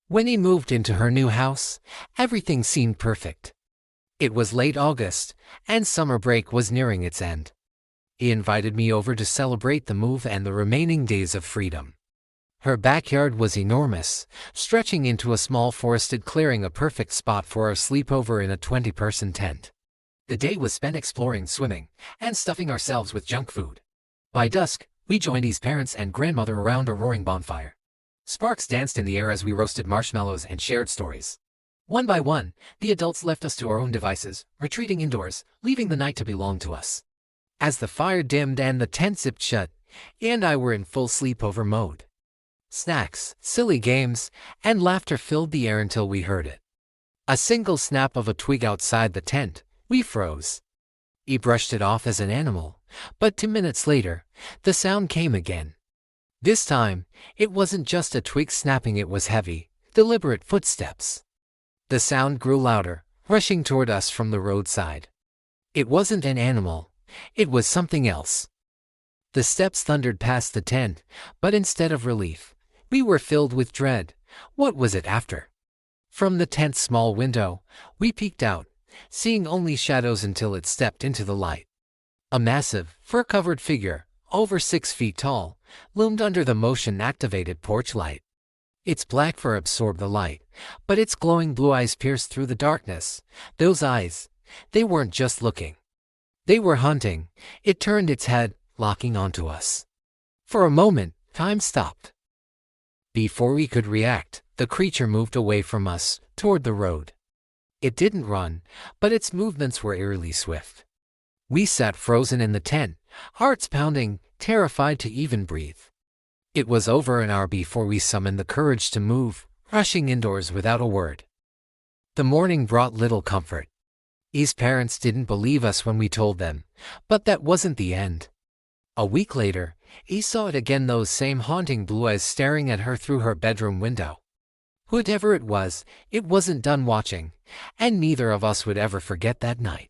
When he moved into her new house, everything seemed perfect. It was late August, and summer break was nearing its end. He invited me over to celebrate the move and the remaining days of freedom. Her backyard was enormous, stretching into a small forested clearing, a perfect spot for our sleepover in a 20-person tent. The day was spent exploring, swimming, and stuffing ourselves with junk food. By dusk, we joined his parents and grandmother around a roaring bonfire. Sparks danced in the air as we roasted marshmallows and shared stories. One by one, the adults left us to our own devices, retreating indoors, leaving the night to belong to us. As the fire dimmed and the tent zipped shut, he and I were in full sleepover mode. Snacks, silly games, and laughter filled the air until we heard it. A single snap of a twig outside the tent, we froze. He brushed it off as an animal, but 2 minutes later, the sound came again. This time, it wasn't just a twig snapping, it was heavy, deliberate footsteps. The sound grew louder, rushing toward us from the roadside. It wasn't an animal, it was something else. The steps thundered past the tent, but instead of relief, we were filled with dread. What was it after? From the tent's small window, we peeked out, seeing only shadows until it stepped into the light. A massive, fur-covered figure, over 6 feet tall, loomed under the motion-activated porch light. Its black fur absorbed the light, but its glowing blue eyes pierced through the darkness. Those eyes, they weren't just looking. They were hunting. It turned its head, locking onto us. For a moment, time stopped. Before we could react, the creature moved away from us, toward the road. It didn't run, but its movements were eerily swift. We sat frozen in the tent, hearts pounding, terrified to even breathe. It was over an hour before we summoned the courage to move, rushing indoors without a word. The morning brought little comfort. His parents didn't believe us when we told them, but that wasn't the end. A week later, he saw it again, those same haunting blue eyes staring at her through her bedroom window. Whatever it wasn't done watching, and neither of us would ever forget that night.